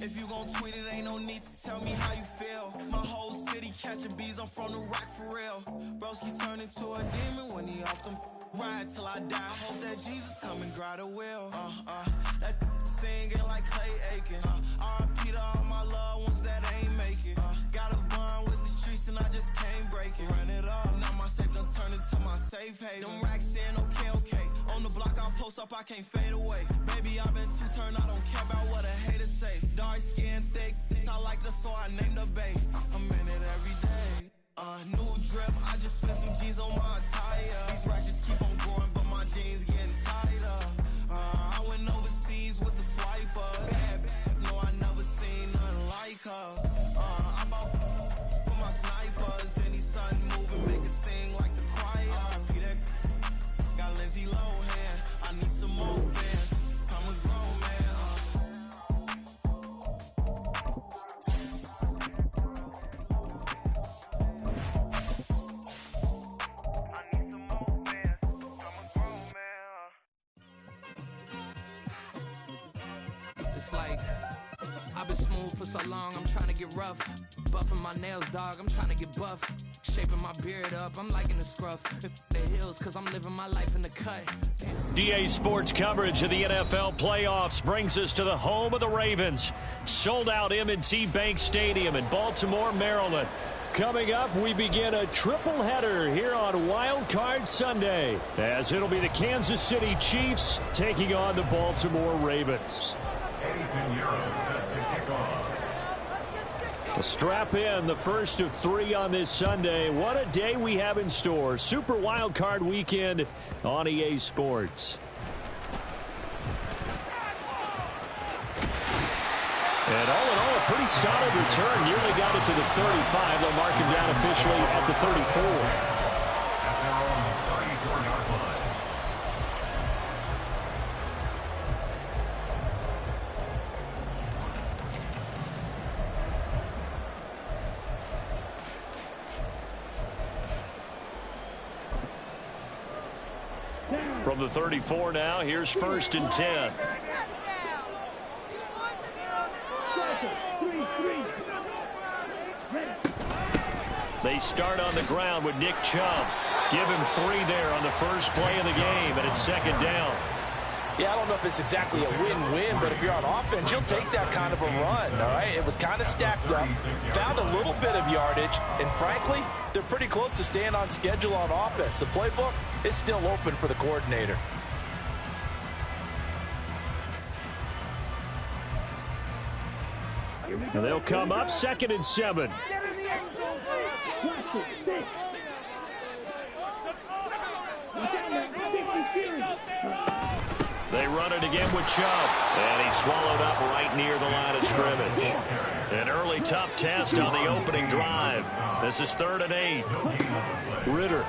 If you gon' tweet it, ain't no need to tell me how you feel. My whole city catching bees, I'm from the rock for real. Broski turned into a demon when he off them. Ride till I die, hope that Jesus come and grab the wheel. That singing like Clay Aiken. R.I.P. to all my loved ones that ain't make it. Got a bond with the streets and I just can't break it. Run it up, now my safe done turned into my safe haven. Them racks in, okay. On the block I post up, I can't fade away. Baby, I've been too turned, I don't care about what a hater say. Dark skin, thick, I like the so I named the babe. I'm in it every day. New drip, I just spent some G's on my attire. These ratchets keep on growing, but my jeans getting tighter. I went overseas with the swiper. Bad, no, I never seen nothing like her. I'm about for my snipers. Any sun moving, make it sing like the choir. Peter got Lindsay Lohan. I need some more bands. I'm a grown man. It's like, I've been smooth for so long, I'm trying to get rough. Buffing my nails, dog, I'm trying to get buff. Shaping my beard up, I'm liking the scruff. The hills, cause I'm living my life in the cut. DA Sports coverage of the NFL playoffs brings us to the home of the Ravens. Sold out M&T Bank Stadium in Baltimore, Maryland. Coming up, we begin a triple header here on Wild Card Sunday, as it'll be the Kansas City Chiefs taking on the Baltimore Ravens. Strap in, the first of 3 on this Sunday. What a day we have in store. Super Wild Card Weekend on EA Sports. And all in all, a pretty solid return. Nearly got it to the 35. They'll mark him down officially at the 34. From the 34 now, here's 1st and 10. They start on the ground with Nick Chubb. Give him 3 there on the first play of the game, and it's 2nd down. Yeah, I don't know if it's exactly a win-win, but if you're on offense, you'll take that kind of a run, all right? It was kind of stacked up, found a little bit of yardage, and frankly, they're pretty close to staying on schedule on offense. The playbook is still open for the coordinator. And they'll come up 2nd and 7. They run it again with Chubb, and he's swallowed up right near the line of scrimmage. An early tough test on the opening drive. This is 3rd and 8. Ritter. A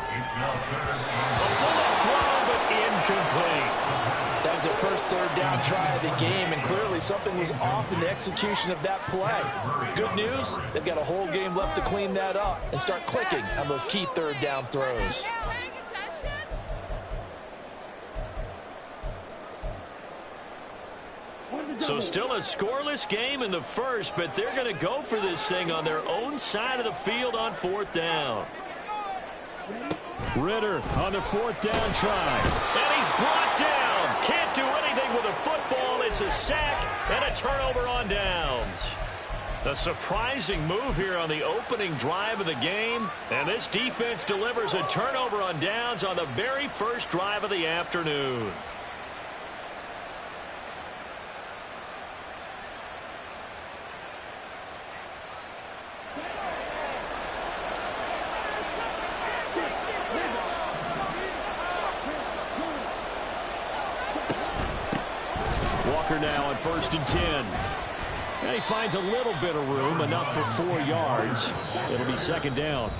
bullet throw, but incomplete. That was their first 3rd down try of the game, and clearly something was off in the execution of that play. Good news, they've got a whole game left to clean that up and start clicking on those key 3rd down throws. So still a scoreless game in the first, but they're going to go for this thing on their own side of the field on 4th down. Ritter on the 4th down try. And he's brought down. Can't do anything with a football. It's a sack and a turnover on downs. A surprising move here on the opening drive of the game. And this defense delivers a turnover on downs on the very first drive of the afternoon. Walker now on 1st and 10. And he finds a little bit of room, enough for 4 yards. It'll be 2nd down.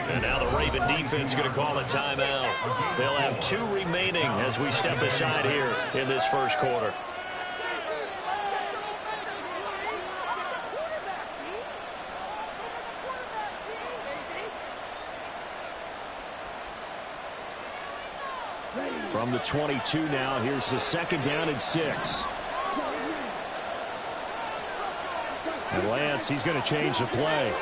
And now the Raven defense going to call a timeout. They'll have 2 remaining as we step aside here in this first quarter. From the 22 now, here's the 2nd down and 6. And Lance, he's going to change the play.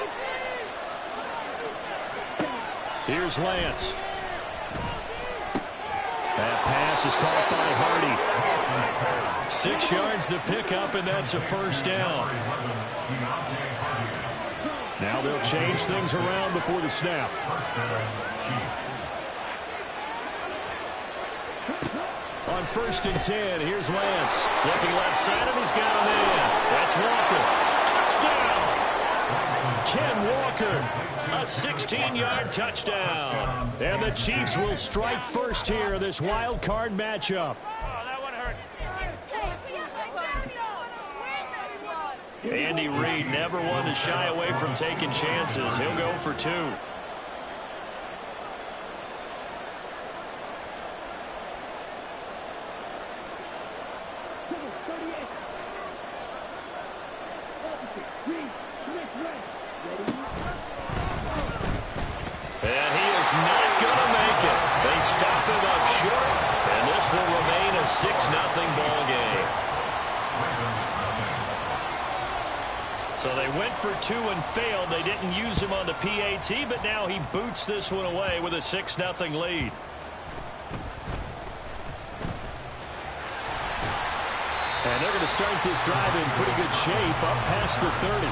Here's Lance. That pass is caught by Hardy. 6 yards to pick up, and that's a first down. Now they'll change things around before the snap. On 1st and 10, here's Lance. Flipping left side, and he's got a man. That's Walker. Touchdown! Ken Walker, a 16-yard touchdown. And the Chiefs will strike first here in this wild card matchup. Andy Reid never one to shy away from taking chances. He'll go for 2. And he is not going to make it. They stop him up short, and this will remain a 6-0 ball game. So they went for 2 and failed. They didn't use him on the PAT, but now he boots this one away with a 6-0 lead. And they're going to start this drive in pretty good shape up past the 30.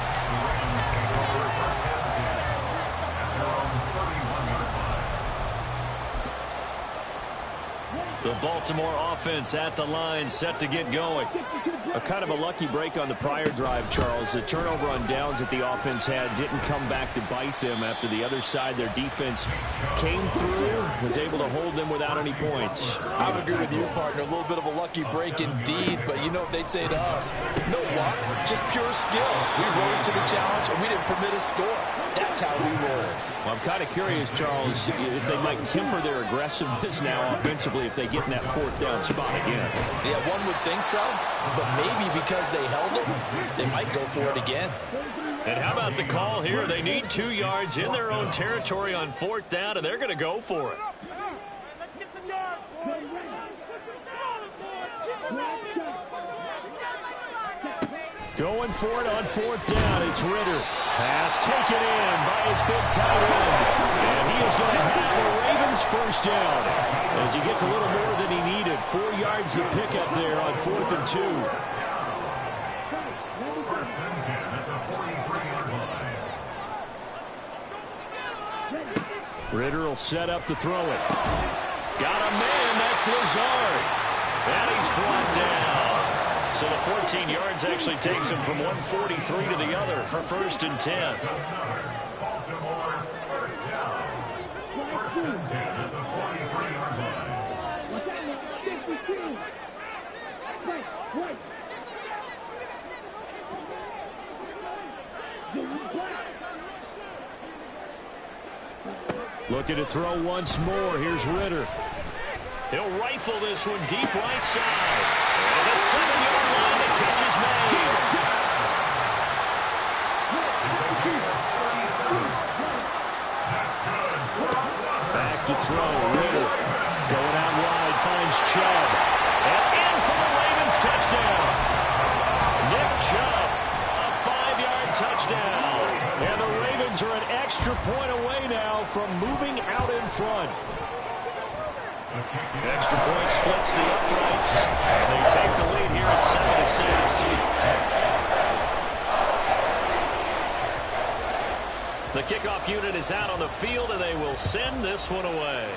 The Baltimore offense at the line, set to get going. A kind of a lucky break on the prior drive, Charles. The turnover on downs that the offense had didn't come back to bite them after the other side. Their defense came through, was able to hold them without any points. I would agree with you, partner. A little bit of a lucky break indeed, but you know what they'd say to us? No luck, just pure skill. We rose to the challenge, and we didn't permit a score. That's how we roll. Well, I'm kind of curious, Charles, if they might temper their aggressiveness now offensively if they get in that 4th down spot again. Yeah, one would think so, but maybe because they held them, they might go for it again. And how about the call here? They need 2 yards in their own territory on 4th down, and they're going to go for it. Going for it on 4th down. It's Ritter. Pass taken in by his big tight end. And he is going to have the Ravens first down as he gets a little more than he needed. 4 yards to pick up there on 4th and 2. Ritter will set up to throw it. Got a man. That's Lazard. And he's brought down. So the 14 yards actually takes him from 143 to the other for 1st and 10. Looking to throw once more. Here's Ritter. He'll rifle this one deep right side. And a 7-yard line, the catch is made. Back to throw, Ritter. Going out wide, finds Chubb. And in for the Ravens touchdown. Nick Chubb, a 5-yard touchdown. And the Ravens are an extra point away now from moving out in front. Extra point splits the uprights, and they take the lead here at 7-6. The kickoff unit is out on the field, and they will send this one away.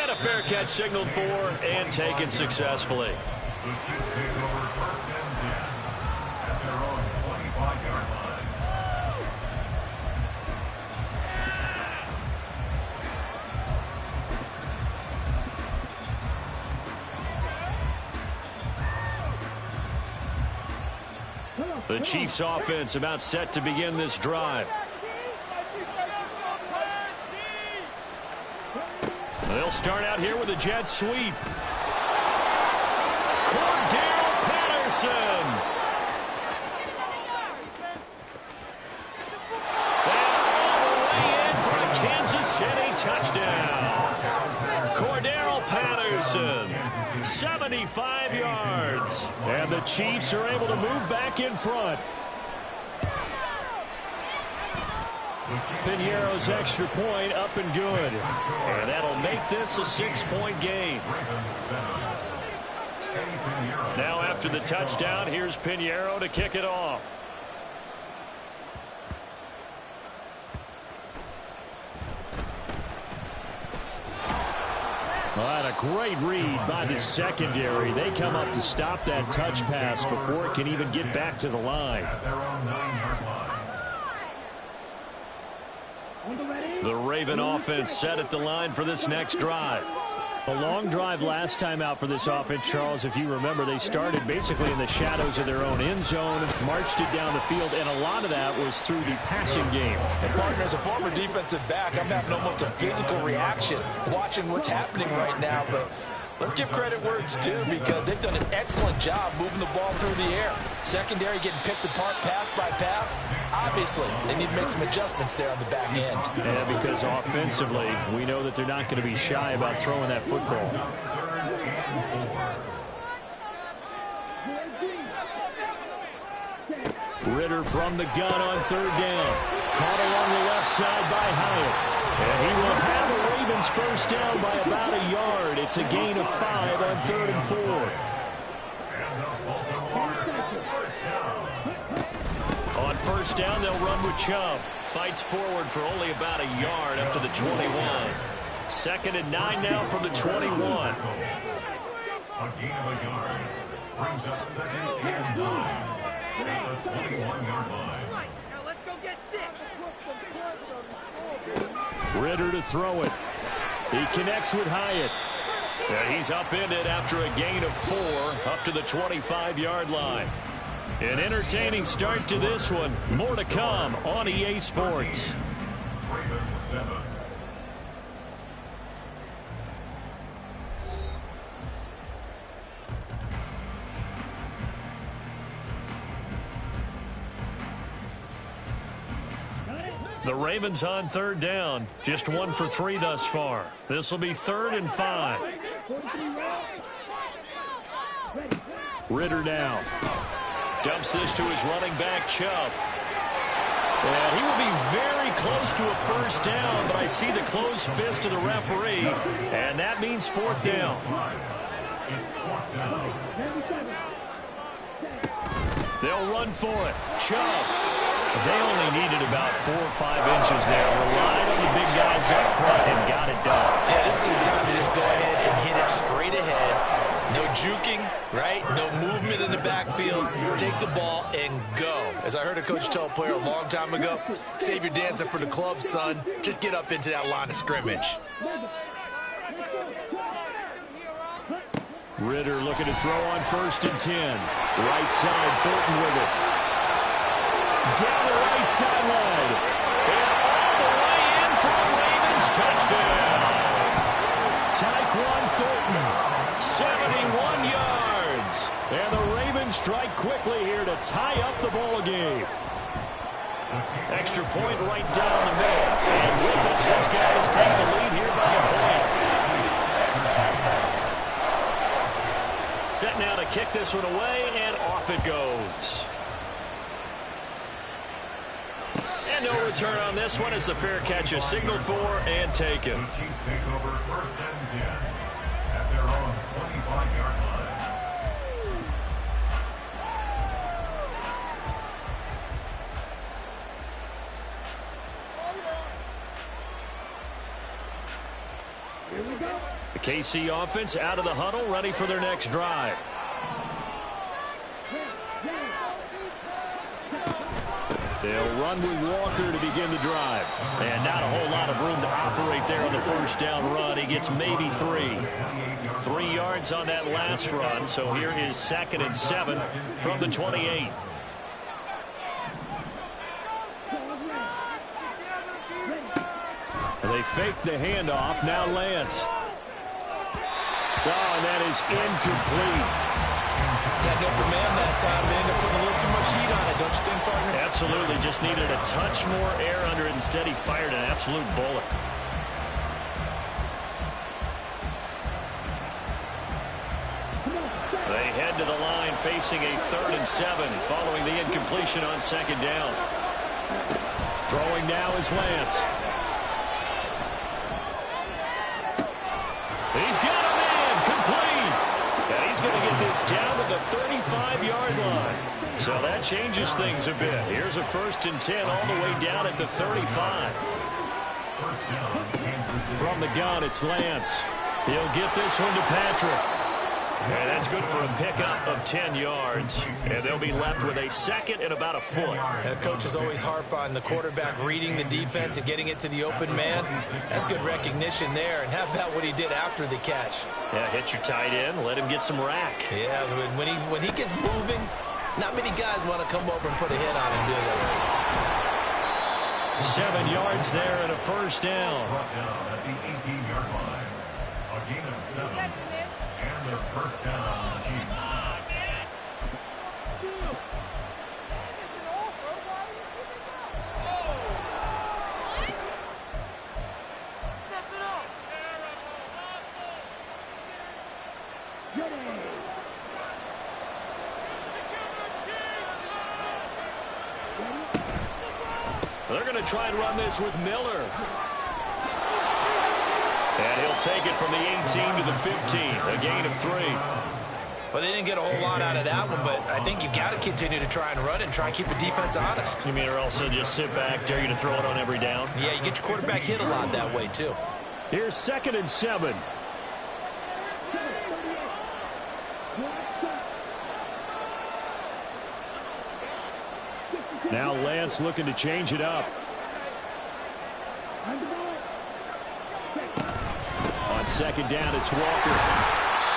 And a fair catch signaled for and taken successfully. The Chiefs offense about set to begin this drive. They'll start out here with a jet sweep. Cordell Patterson. And all the way in for a Kansas City touchdown. Cordell Patterson Jefferson. 75 yards. And the Chiefs are able to move back in front. Piñeiro's extra point up and good. And that'll make this a 6-point game. Now after the touchdown, here's Piñeiro to kick it off. Well, and a great read by the secondary. They come up to stop that touch pass before it can even get back to the line. The Raven offense set at the line for this next drive. A long drive last time out for this offense, Charles. If you remember, they started basically in the shadows of their own end zone, marched it down the field, and a lot of that was through the passing game. And partner, as a former defensive back, I'm having almost a physical reaction watching what's happening right now. But let's give credit where it's due, because they've done an excellent job moving the ball through the air. Secondary getting picked apart pass by pass. Obviously, they need to make some adjustments there on the back end. Yeah, because offensively, we know that they're not going to be shy about throwing that football. Ridder from the gun on third down. Caught along the left side by Hyatt. And he will have the Ravens first down by about a yard. It's a gain of 5 on 3rd and 4. On first down, they'll run with Chubb. Fights forward for only about a yard up to the 21. 2nd and 9 now from the 21. A gain of a yard brings up 2nd and 9 at the 21-yard line. Now let's go get 6. Ridder to throw it. He connects with Hyatt. And he's upended after a gain of 4 up to the 25-yard line. An entertaining start to this one. More to come on EA Sports. Ravens 7. The Ravens on third down. Just 1 for 3 thus far. This will be 3rd and 5. Ridder down. Dumps this to his running back, Chubb. And he will be very close to a first down, but I see the closed fist of the referee, and that means 4th down. They'll run for it. Chubb. They only needed about 4 or 5 inches there. Relied on the big guys up front and got it done. Yeah, this is the time to just go ahead and hit it straight ahead. No juking, right? No movement in the backfield. Take the ball and go. As I heard a coach tell a player a long time ago, save your dancing for the club, son. Just get up into that line of scrimmage. Ridder looking to throw on 1st and 10. Right side, Thornton with it. Down the right sideline. And all the way in for a Ravens touchdown. Tyquan Thornton, 71 yards. And the Ravens strike quickly here to tie up the ball game. Extra point right down the middle. And with it, these guys take the lead here by a point. Set now to kick this one away, and off it goes. And no return on this one as the fair catch is signaled for and taken. The Chiefs take over 1st and 10 at their own 25-yard line. Here we go. The KC offense out of the huddle, ready for their next drive. They'll run with Walker to begin the drive. And not a whole lot of room to operate there on the first down run. He gets maybe 3. 3 yards on that last run. So here is 2nd and 7 from the 28. They fake the handoff. Now Lance. Oh, and that is incomplete. Had no man that time. They ended up putting a little too much heat on it, don't you think, partner? Absolutely. Just needed a touch more air under it. Instead, he fired an absolute bullet. They head to the line facing a 3rd and 7 following the incompletion on 2nd down. Throwing now is Lance. He's got a man complete. And he's going to get this down to the 35-yard line. So that changes things a bit. Here's a 1st and 10 all the way down at the 35. From the gun, it's Lance. He'll get this one to Patrick. And that's good for a pickup of 10 yards. And they'll be left with a 2nd and about a foot. Coaches always harp on the quarterback reading the defense and getting it to the open man. That's good recognition there. And how about what he did after the catch? Yeah, hit your tight end, let him get some rack. Yeah, when he gets moving, not many guys want to come over and put a hit on him, do they? 7 yards there and a 1st down. Brought down at the 18-yard line. A gain of 7. And their 1st down, Chiefs. They're going to try and run this with Miller. And he'll take it from the 18 to the 15, a gain of 3. Well, they didn't get a whole lot out of that one, but I think you've got to continue to try and run and try and keep the defense honest. You mean or also just sit back, dare you to throw it on every down? Yeah, you get your quarterback hit a lot that way, too. Here's 2nd and 7. Now Lance looking to change it up. On 2nd down, it's Walker.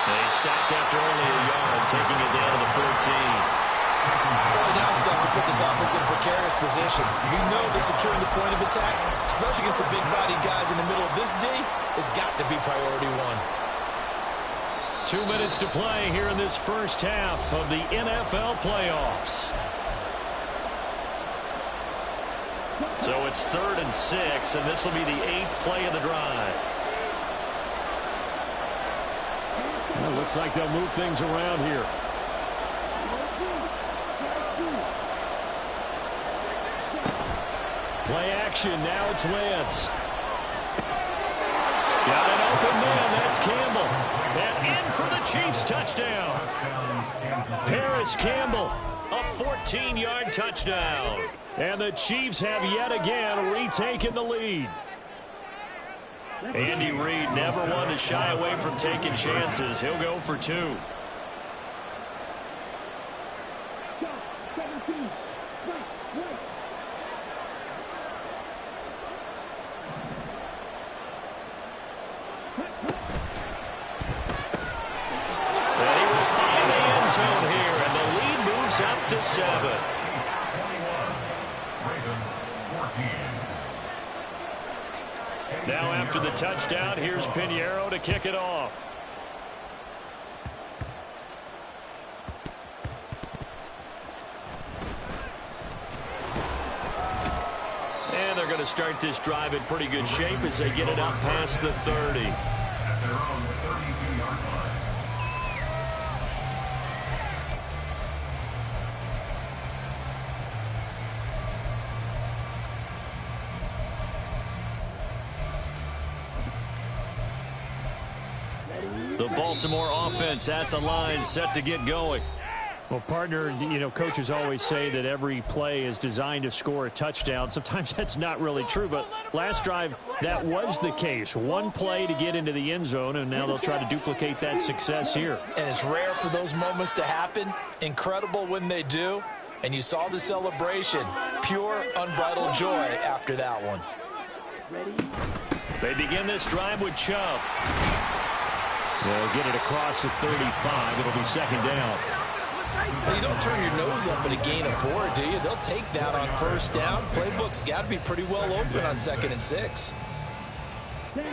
They stop after only a yard, taking it down to the 14. Well, now Stubbs will put this offense in a precarious position. We know that securing the point of attack, especially against the big-bodied guys in the middle of this D, has got to be priority 1. 2 minutes to play here in this first half of the NFL playoffs. So it's 3rd and 6, and this will be the 8th play of the drive. Well, looks like they'll move things around here. Play action, now it's Lance. Got an open man, that's Campbell. And in for the Chiefs touchdown. Paris Campbell, a 14-yard touchdown. And the Chiefs have yet again retaken the lead. Andy Reid never one to shy away from taking chances. He'll go for 2. And he will find the end zone here, and the lead moves up to 7. Now after the touchdown, here's Pinheiro to kick it off. And they're going to start this drive in pretty good shape as they get it up past the 30. At their own 32-yard line. The Baltimore offense at the line, set to get going. Well, partner, you know, coaches always say that every play is designed to score a touchdown. Sometimes that's not really true, but last drive, that was the case. One play to get into the end zone, and now they'll try to duplicate that success here. And it's rare for those moments to happen. Incredible when they do. And you saw the celebration. Pure, unbridled joy after that one. They begin this drive with Chubb. They'll get it across the 35. It'll be 2nd down. Well, you don't turn your nose up at a gain of 4, do you? They'll take that on 1st down. Playbook's got to be pretty well open on 2nd and 6.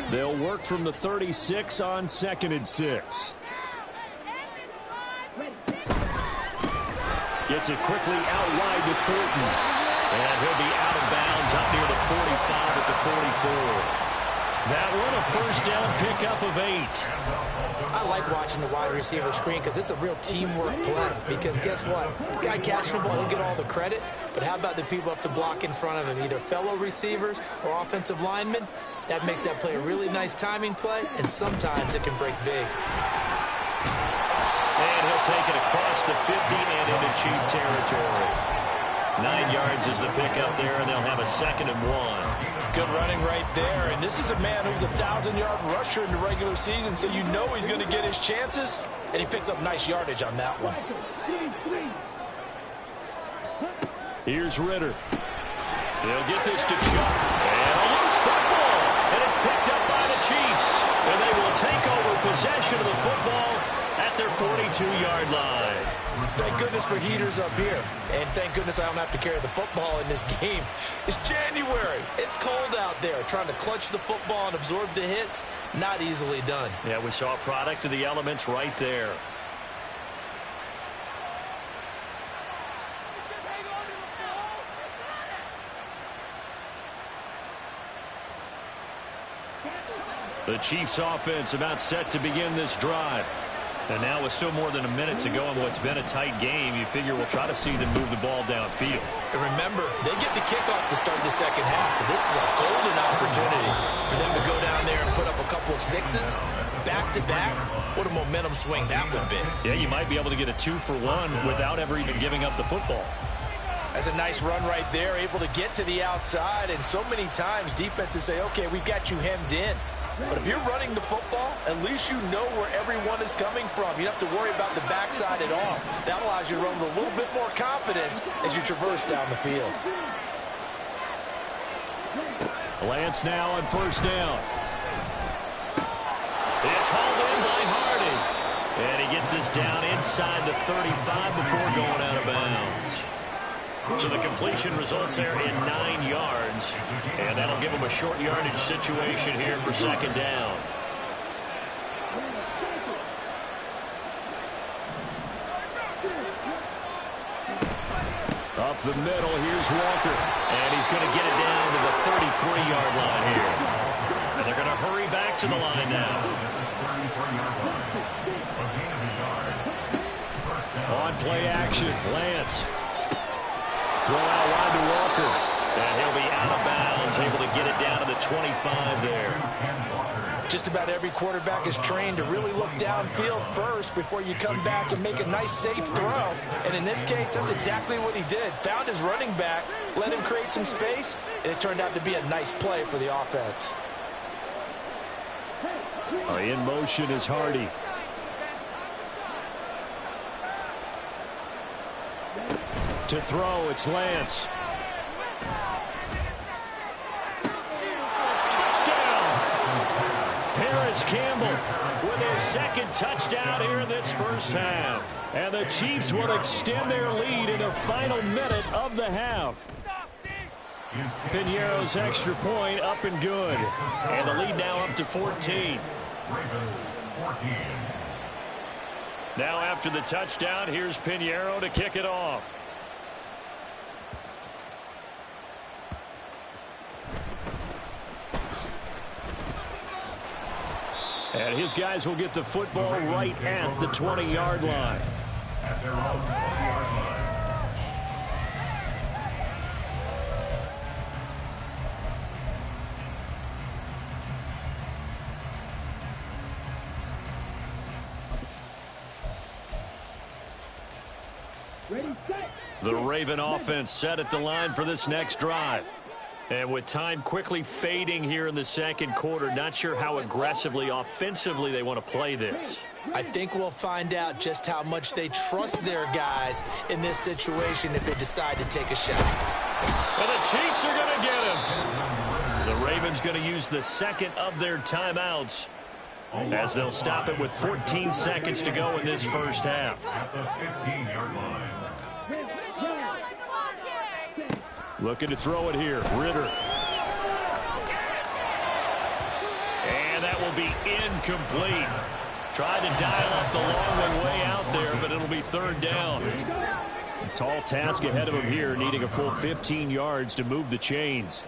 They'll work from the 36 on 2nd and 6. Gets it quickly out wide to Thornton. And he'll be out of bounds up near the 45 at the 44. That one a first down pickup of 8. I like watching the wide receiver screen because it's a real teamwork play. Because guess what? The guy catching the ball, he'll get all the credit. But how about the people up to block in front of him, either fellow receivers or offensive linemen? That makes that play a really nice timing play, and sometimes it can break big. And he'll take it across the 50 and into Chief territory. 9 yards is the pickup there, and they'll have a 2nd and 1. Good running right there, and this is a man who's a 1,000-yard rusher in the regular season, so you know he's going to get his chances, and he picks up nice yardage on that one. Here's Ritter. They'll get this to Chuck. And a loose football, and it's picked up by the Chiefs, and they will take over possession of the football at their 42-yard line. Thank goodness for heaters up here. And thank goodness I don't have to carry the football in this game. It's January. It's cold out there. Trying to clutch the football and absorb the hits, not easily done. Yeah, we saw a product of the elements right there. The Chiefs offense about set to begin this drive. And now with still more than a minute to go in what's been a tight game, you figure we'll try to see them move the ball downfield. And remember, they get the kickoff to start the second half, so this is a golden opportunity for them to go down there and put up a couple of sixes back-to-back. What a momentum swing that would be. Yeah, you might be able to get a 2-for-1 without ever even giving up the football. That's a nice run right there, able to get to the outside, and so many times defenses say, okay, we've got you hemmed in. But if you're running the football, at least you know where everyone is coming from. You don't have to worry about the backside at all. That allows you to run with a little bit more confidence as you traverse down the field. Lance now on first down. It's hauled in by Hardy. And he gets us down inside the 35 before going out of bounds. So the completion results there in 9 yards. And that'll give them a short yardage situation here for second down. Up the middle, here's Walker. And he's going to get it down to the 33-yard line here. And they're going to hurry back to the line now. On play action, Lance. Throw out wide to Walker. And he'll be out of bounds, able to get it down to the 25 there. Just about every quarterback is trained to really look downfield first before you come back and make a nice, safe throw. And in this case, that's exactly what he did. Found his running back, let him create some space, and it turned out to be a nice play for the offense. In motion is Hardy. To throw, it's Lance. Touchdown! Paris Campbell with his second touchdown here in this first half. And the Chiefs will extend their lead in the final minute of the half. Piñeiro's extra point up and good. And the lead now up to 14. Now after the touchdown, here's Piñeiro to kick it off. And his guys will get the football right at the 20-yard line. At their own 20-yard line. The Raven offense set at the line for this next drive. And with time quickly fading here in the second quarter, not sure how aggressively, offensively they want to play this. I think we'll find out just how much they trust their guys in this situation if they decide to take a shot. And the Chiefs are going to get him. The Ravens going to use the second of their timeouts as they'll stop it with 14 seconds to go in this first half. At the 15-yard line. Looking to throw it here. Ritter. And that will be incomplete. Tried to dial up the long one way out there, but it'll be third down. A tall task ahead of him here, needing a full 15 yards to move the chains.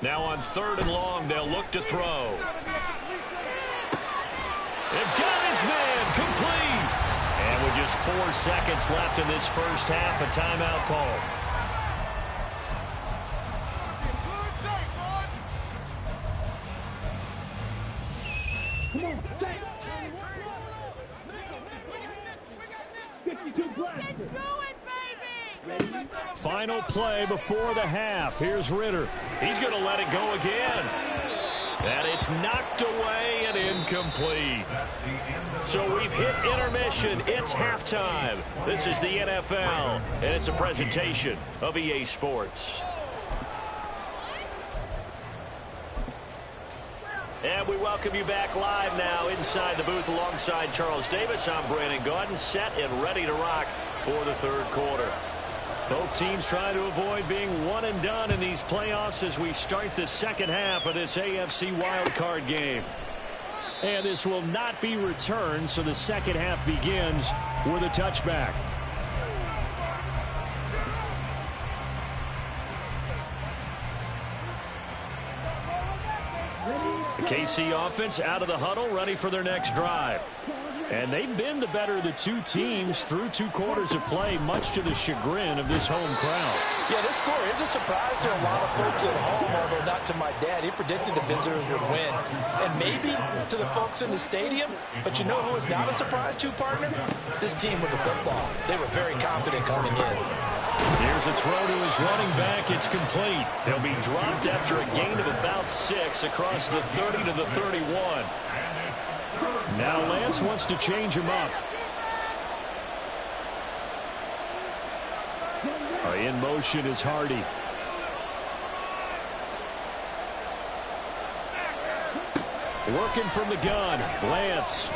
Now on 3rd and long, they'll look to throw. They've got his man complete. And with just 4 seconds left in this first half, a timeout call. Final play before the half. Here's Ritter. He's going to let it go again. And it's knocked away and incomplete. So we've hit intermission. It's halftime. This is the NFL, and it's a presentation of EA Sports. And we welcome you back live now inside the booth alongside Charles Davis. I'm Brandon Gaudin, set and ready to rock for the third quarter. Both teams trying to avoid being one and done in these playoffs as we start the second half of this AFC wildcard game. And this will not be returned, so the second half begins with a touchback. The KC offense out of the huddle, ready for their next drive. And they've been the better of the two teams through 2 quarters of play, much to the chagrin of this home crowd. Yeah, this score is a surprise to a lot of folks at home, although not to my dad. He predicted the visitors would win. And maybe to the folks in the stadium, but you know who is not a surprise to, partner? This team with the football. They were very confident coming in. Here's a throw to his running back. It's complete. He'll be dropped after a gain of about 6 across the 30 to the 31. Now Lance wants to change him up. In motion is Hardy. Working from the gun, Lance.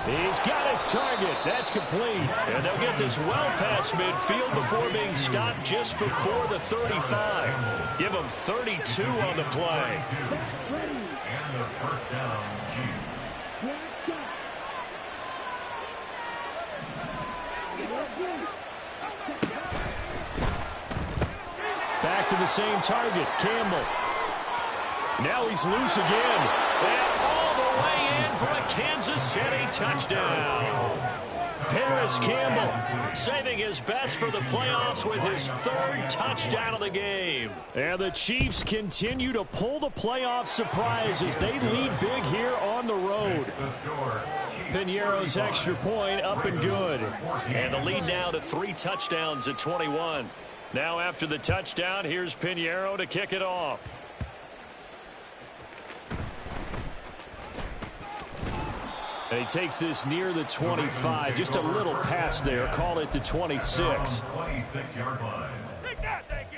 He's got his target. That's complete. And they'll get this well past midfield before being stopped just before the 35. Give them 32 on the play. And the first down, Chiefs. Back to the same target, Campbell. Now he's loose again. And all the way in for a Kansas City touchdown. Paris Campbell saving his best for the playoffs with his 3rd touchdown of the game. And the Chiefs continue to pull the playoff surprise as they lead big here on the road. Piñeiro's extra point up and good. And the lead now to 3 touchdowns at 21. Now after the touchdown, here's Piñeiro to kick it off. And he takes this near the 25. Just a little pass there. Call it the 26. 26-yard line. Take that, thank you.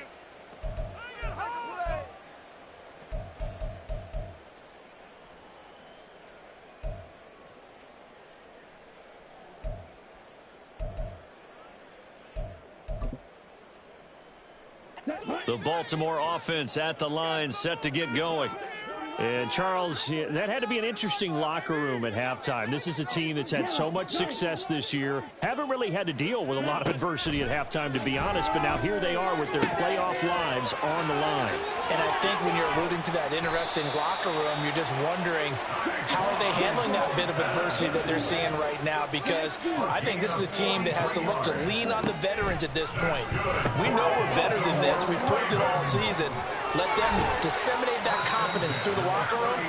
The Baltimore offense at the line, set to get going. And, Charles, that had to be an interesting locker room at halftime. This is a team that's had so much success this year. Haven't really had to deal with a lot of adversity at halftime, to be honest. But now here they are with their playoff lives on the line. And I think when you're alluding to that interesting locker room, you're just wondering how are they handling that bit of adversity that they're seeing right now, because I think this is a team that has to look to lean on the veterans at this point. We know we're better than this. We've proved it all season. Let them disseminate that confidence through the locker room.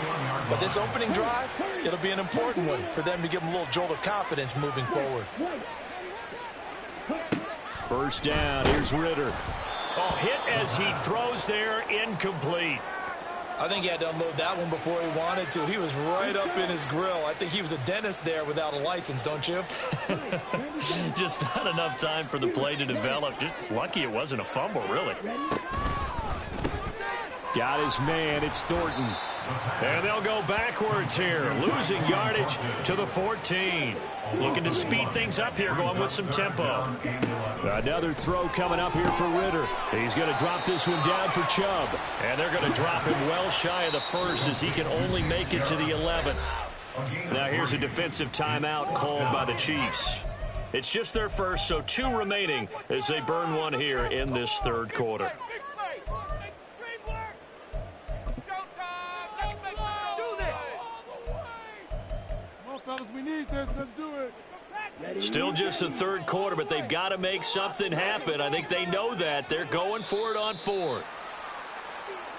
But this opening drive, it'll be an important one for them to give them a little jolt of confidence moving forward. First down, here's Ritter. Oh, hit as he throws there, incomplete. I think he had to unload that one before he wanted to. He was right up in his grill. I think he was a dentist there without a license, don't you? Just not enough time for the play to develop. Just lucky it wasn't a fumble, really. Got his man, it's Thornton. And they'll go backwards here, losing yardage to the 14. Looking to speed things up here, going with some tempo. Another throw coming up here for Ritter. He's going to drop this one down for Chubb. And they're going to drop him well shy of the first as he can only make it to the 11. Now here's a defensive timeout called by the Chiefs. It's just their first, so 2 remaining as they burn one here in this third quarter. Fellas, we need this. Let's do it. Still just the third quarter, but they've got to make something happen. I think they know that. They're going for it on 4th.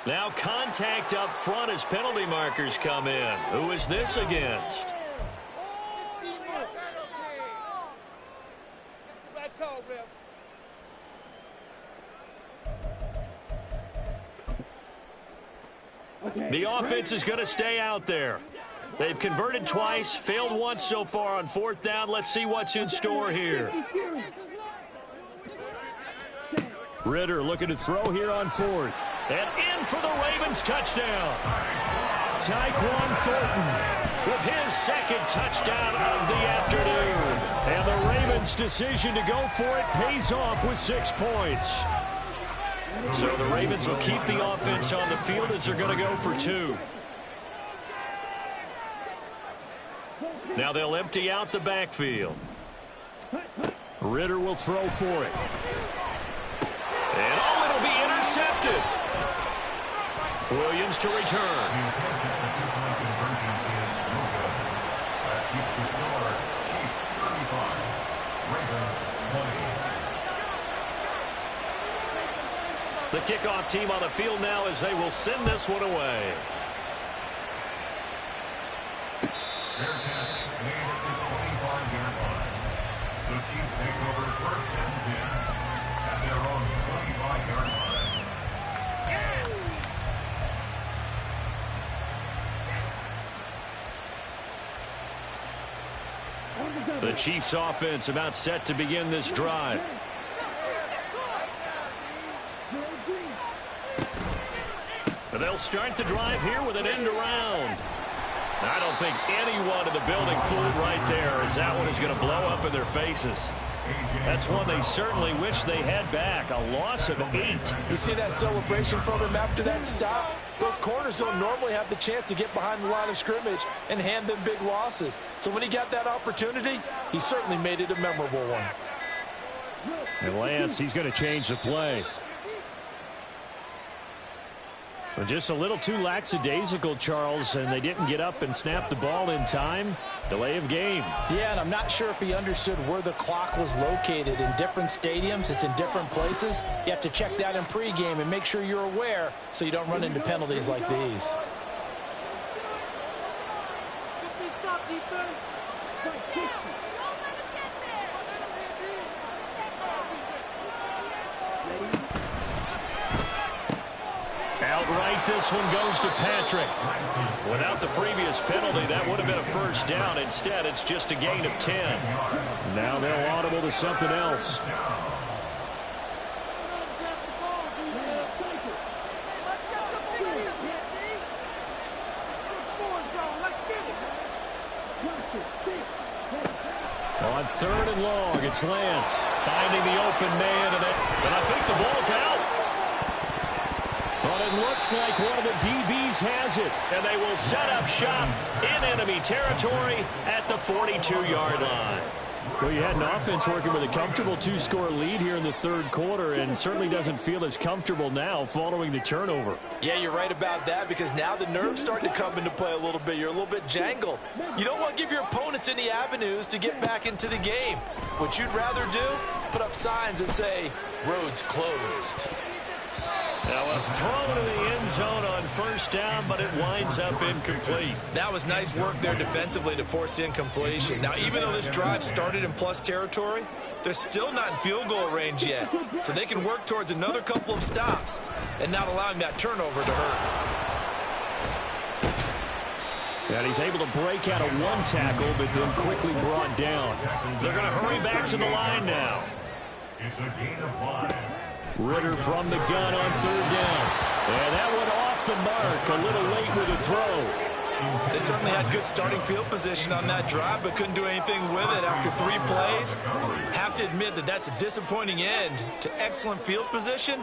Now contact up front as penalty markers come in. Who is this against? The offense is going to stay out there. They've converted twice, failed once so far on 4th down. Let's see what's in store here. Ritter looking to throw here on 4th. And in for the Ravens touchdown. Tyquan Thornton with his second touchdown of the afternoon. And the Ravens' decision to go for it pays off with 6 points. So the Ravens will keep the offense on the field as they're going to go for 2. Now they'll empty out the backfield. Ritter will throw for it. And it'll be intercepted. Williams to return. The kickoff team on the field now as they will send this one away. Their catch made at the 25-yard line. The Chiefs take over 1st and 10 at their own 25-yard line. The Chiefs offense about set to begin this drive. They'll start the drive here with an end around. I don't think anyone in the building fooled right there, as that one is going to blow up in their faces. That's one they certainly wish they had back. A loss of 8. You see that celebration from him after that stop? Those corners don't normally have the chance to get behind the line of scrimmage and hand them big losses. So when he got that opportunity, he certainly made it a memorable one. And Lance, he's going to change the play. But just a little too lackadaisical, Charles, and they didn't get up and snap the ball in time. Delay of game. Yeah, and I'm not sure if he understood where the clock was located. In different stadiums, it's in different places. You have to check that in pregame and make sure you're aware so you don't run into penalties like these. Outright, this one goes to Patrick. Without the previous penalty, that would have been a first down. Instead, it's just a gain of 10. Now they'll audible to something else. On 3rd and long, it's Lance finding the open man, and I think the ball's out. But it looks like one of the DBs has it, and they will set up shop in enemy territory at the 42-yard line. Well, you had an offense working with a comfortable 2-score lead here in the third quarter, and certainly doesn't feel as comfortable now following the turnover. Yeah, you're right about that, because now the nerves starting to come into play a little bit. You're a little bit jangled. You don't want to give your opponents any avenues to get back into the game. What you'd rather do, put up signs that say, roads closed. Now a throw to the end zone on first down, but it winds up incomplete. That was nice work there defensively to force incompletion. Now, even though this drive started in plus territory, they're still not in field goal range yet. So they can work towards another couple of stops and not allowing that turnover to hurt. And he's able to break out of one tackle, but then quickly brought down. They're going to hurry back to the line now. It's a gain of 5. Ritter from the gun on 3rd down. And that went off the mark. A little late with a throw. They certainly had good starting field position on that drive, but couldn't do anything with it after 3 plays. Have to admit that that's a disappointing end to excellent field position.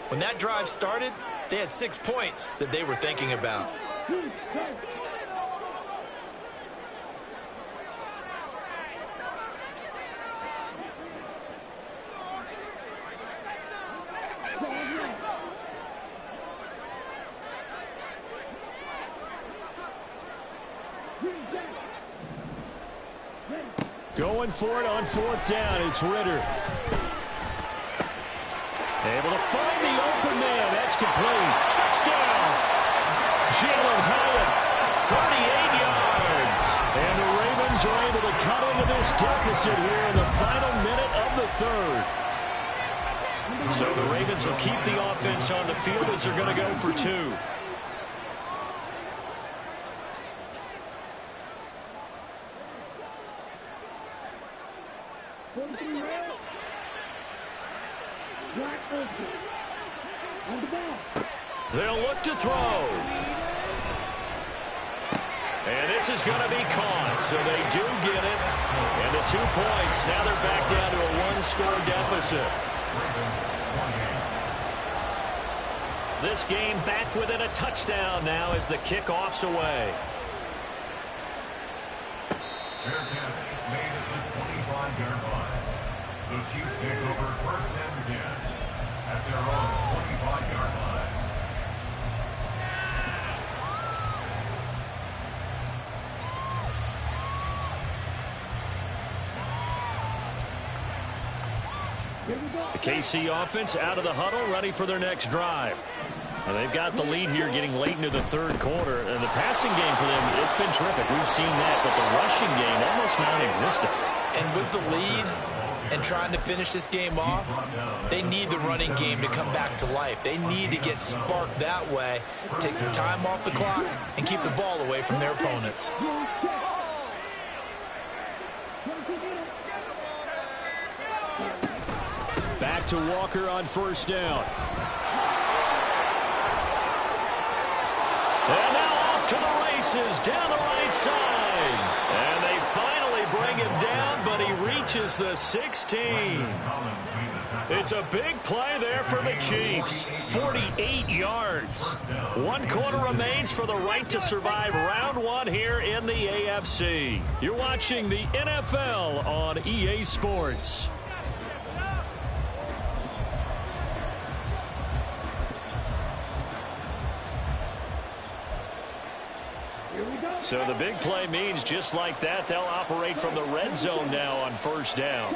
When that drive started, they had 6 points that they were thinking about. Going for it on 4th down. It's Ritter. Able to find the open man. That's complete. Touchdown. Jalen Hyatt, 38 yards. And the Ravens are able to cut into this deficit here in the final minute of the 3rd. So the Ravens will keep the offense on the field as they're going to go for 2. They'll look to throw. And this is going to be caught, so they do get it. And the 2 points, now they're back down to a 1-score deficit. This game back within a touchdown now as the kickoff's away. Fair catch made at the 25-yard line. The Chiefs take over 1st and 10 at their own 25-yard line. The KC offense out of the huddle, ready for their next drive. And they've got the lead here getting late into the 3rd quarter. And the passing game for them, it's been terrific. We've seen that, but the rushing game almost non-existent. And with the lead and trying to finish this game off, they need the running game to come back to life. They need to get sparked that way, take some time off the clock, and keep the ball away from their opponents. Back to Walker on 1st down. And now off to the races down the right side. And they finally bring him down, but he reaches the 16. It's a big play there for the Chiefs. 48 yards. 1 quarter remains for the right to survive round 1 here in the AFC. You're watching the NFL on EA Sports. So the big play means just like that, they'll operate from the red zone now on 1st down. A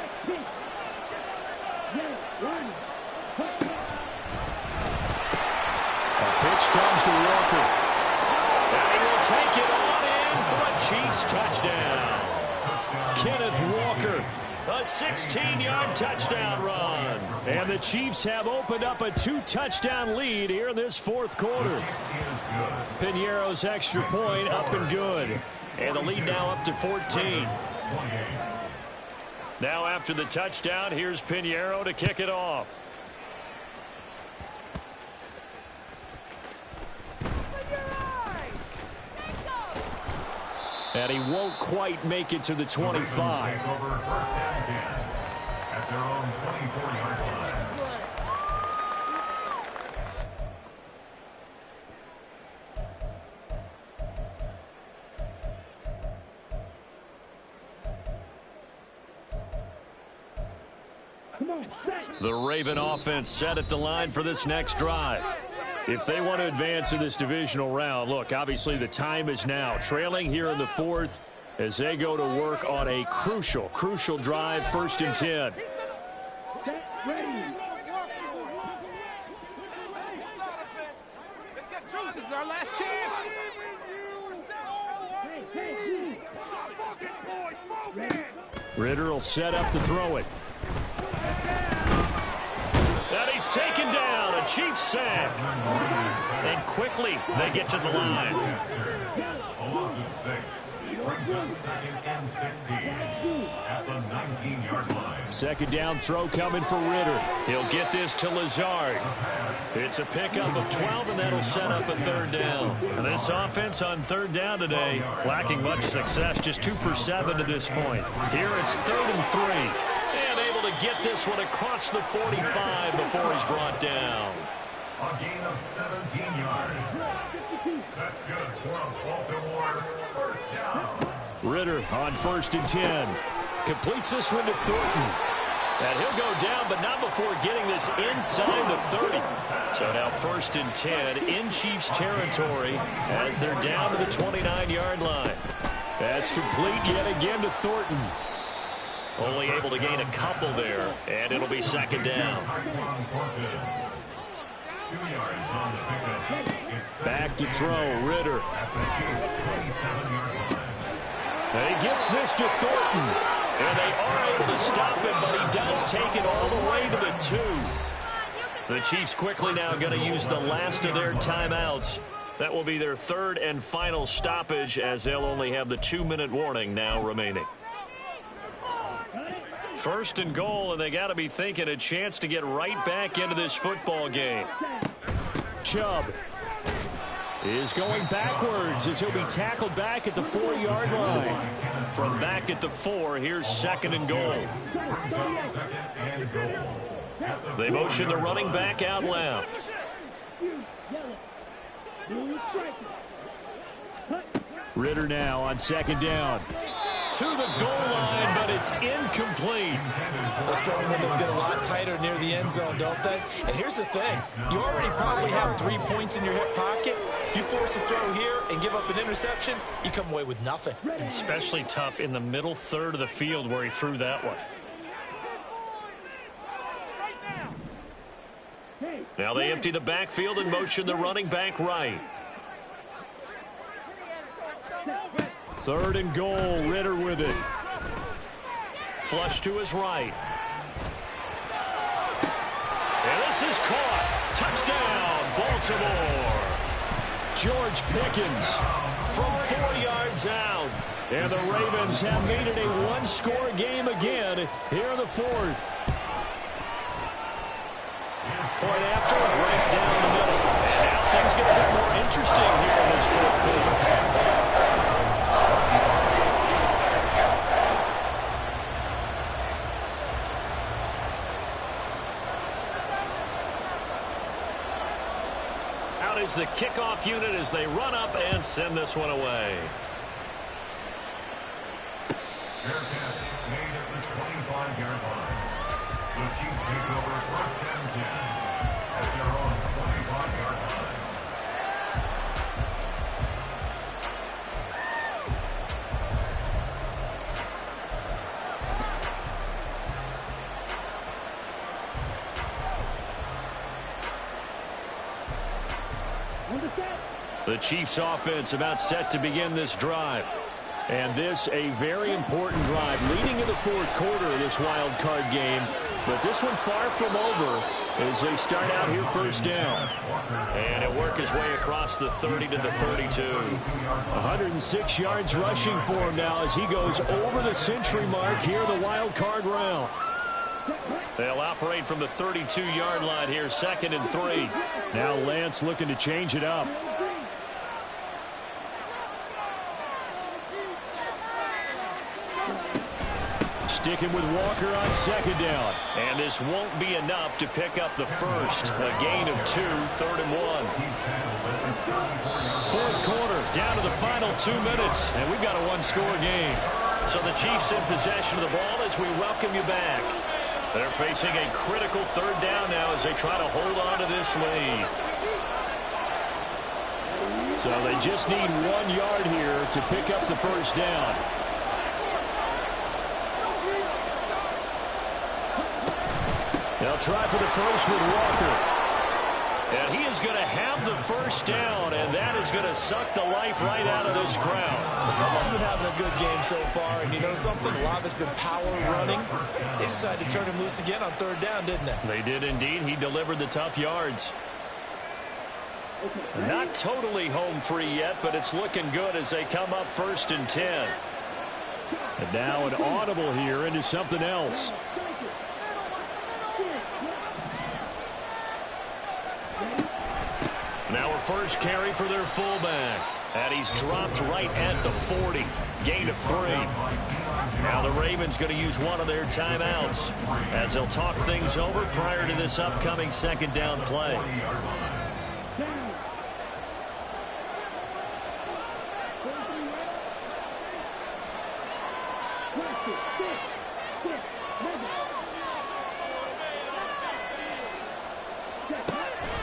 pitch comes to Walker. And he will take it on in for a Chiefs touchdown. Kenneth Walker, a 16-yard touchdown run. And the Chiefs have opened up a 2-touchdown lead here in this 4th quarter. Piñeiro's extra point up and good. And the lead now up to 14. Now after the touchdown, here's Piñeiro to kick it off. And he won't quite make it to the 25. Take over 1st and 10 at their own 24-yard line. The Raven offense set at the line for this next drive. If they want to advance in this divisional round, look, obviously the time is now. Trailing here in the 4th as they go to work on a crucial drive, 1st and 10. This is our last chance. Ritter will set up to throw it. And he's taken down, a Chiefs sack. And quickly they get to the line. A loss of 6. Brings up 2nd and 16 at the 19-yard line. 2nd down throw coming for Ritter. He'll get this to Lazard. It's a pickup of 12, and that'll set up a 3rd down. And this offense on 3rd down today, lacking much success, just 2 for 7 to this point. Here it's 3rd and 3. And able to get this one across the 45 before he's brought down. A gain of 17 yards. That's good for a Baltimore 1st down. Ritter on 1st and 10. Completes this one to Thornton. And he'll go down, but not before getting this inside the 30. So now 1st and 10 in Chiefs territory as they're down to the 29-yard line. That's complete yet again to Thornton. Only able to gain a couple there, and it'll be second down. Back to throw, Ritter. And he gets this to Thornton. And they are able to stop him, but he does take it all the way to the 2. The Chiefs quickly now going to use the last of their timeouts. That will be their third and final stoppage, as they'll only have the 2-minute warning now remaining. First and goal, and they got to be thinking a chance to get right back into this football game. Chubb is going backwards as he'll be tackled back at the 4-yard line. From back at the 4, here's second and goal. They motion the running back out left. Ritter now on second down. To the goal line, but it's incomplete. Those throwing windows get a lot tighter near the end zone, don't they? And here's the thing. You already probably have 3 points in your hip pocket. You force a throw here and give up an interception, you come away with nothing. Especially tough in the middle third of the field where he threw that one. Now they empty the backfield and motion the running back right. Third and goal, Ritter with it. Flush to his right. And this is caught. Touchdown, Baltimore. George Pickens from 4 yards out. And the Ravens have made it a one-score game again here in the 4th. Point after, right down the middle. And now things get a bit more interesting here in this 4th quarter. Out is the kickoff unit as they run up and send this one away. Fair catch made at the 25-yard line. The Chiefs take over first and 10 at their own 25-yard line. The Chiefs offense about set to begin this drive. And this a very important drive leading to the 4th quarter of this wild card game. But this one far from over as they start out here first down. And it work his way across the 30 to the 32. 106 yards rushing for him now as he goes over the century mark here in the wild card round. They'll operate from the 32-yard line here, 2nd and 3. Now Lance looking to change it up. Sticking with Walker on second down. And this won't be enough to pick up the first. A gain of 2, 3rd and 1. 4th quarter, down to the final 2 minutes. And we've got a one-score game. So the Chiefs in possession of the ball as we welcome you back. They're facing a critical 3rd down now as they try to hold on to this lead. So they just need 1 yard here to pick up the first down. They'll try for the first with Walker. And he is going to have the first down, and that is going to suck the life right out of this crowd. Someone's been having a good game so far, and you know something? A lot of it's been power running. They decided to turn him loose again on 3rd down, didn't they? They did indeed. He delivered the tough yards. Not totally home free yet, but it's looking good as they come up 1st and 10. And now an audible here into something else. Now a first carry for their fullback. And he's dropped right at the 40. Gain of 3. Now the Ravens going to use one of their timeouts as they'll talk things over prior to this upcoming 2nd down play.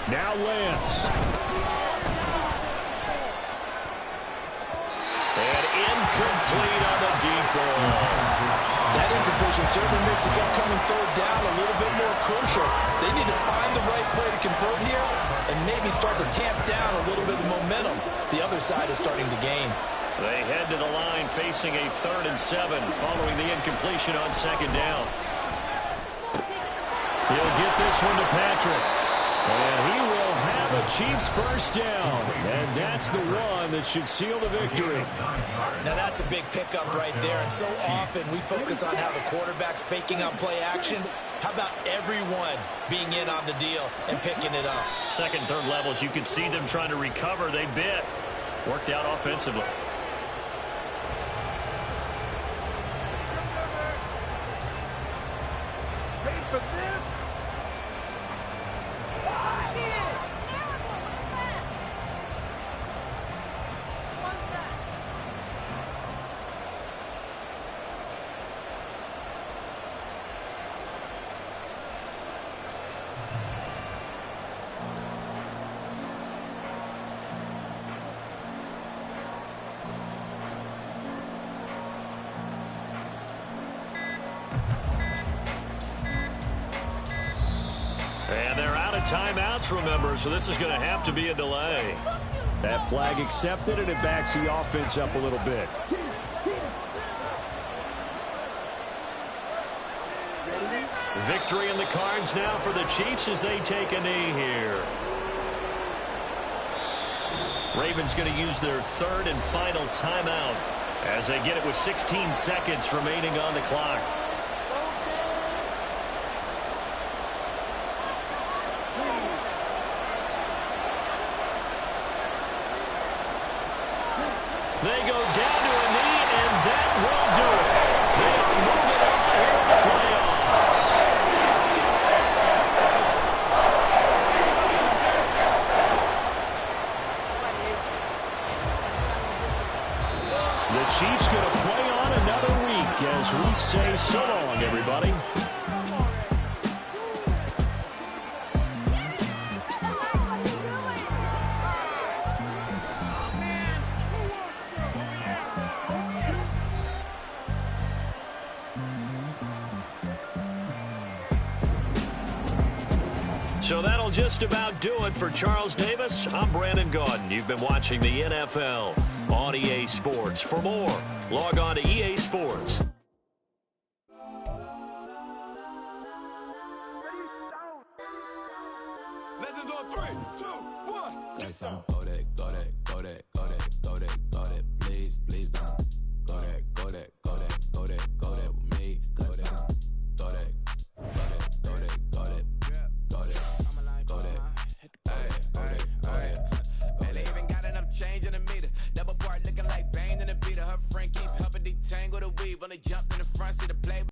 Now Lance. And incomplete certainly makes this upcoming third down a little bit more crucial. They need to find the right play to convert here and maybe start to tamp down a little bit of momentum the other side is starting to gain. They head to the line facing a 3rd and 7 following the incompletion on 2nd down. He'll get this one to Patrick. And he will have a Chiefs first down. And that's the one that should seal the victory. Now that's a big pickup right there. And so often we focus on how the quarterback's faking on play action. How about everyone being in on the deal and picking it up? 2nd, 3rd levels, you can see them trying to recover. They bit. Worked out offensively. Paid for this? And they're out of timeouts, remember, so this is going to have to be a delay. That flag accepted, and it backs the offense up a little bit. Victory in the cards now for the Chiefs as they take a knee here. Ravens going to use their 3rd and final timeout as they get it with 16 seconds remaining on the clock. They go down to a knee, and that will do it. They are moving on here in the playoffs. The Chiefs going to play on another week as we say so long, everybody. So that'll just about do it for Charles Davis. I'm Brandon Gaudin. You've been watching the NFL on EA Sports. For more, log on to EA Sports. Legends on 3, 2, 1. Let's go. Go that, go that, go that, go that, go that, go that. Please, please don't. Go that, go that, go that, go that, go that with me. Go that, go that, go that, go that, go that, go that, go that. Man, they even got enough change in the meter. Double part looking like Bane in the beater. Her friend keep helping detangle the weave. When they jumped in the front seat to play.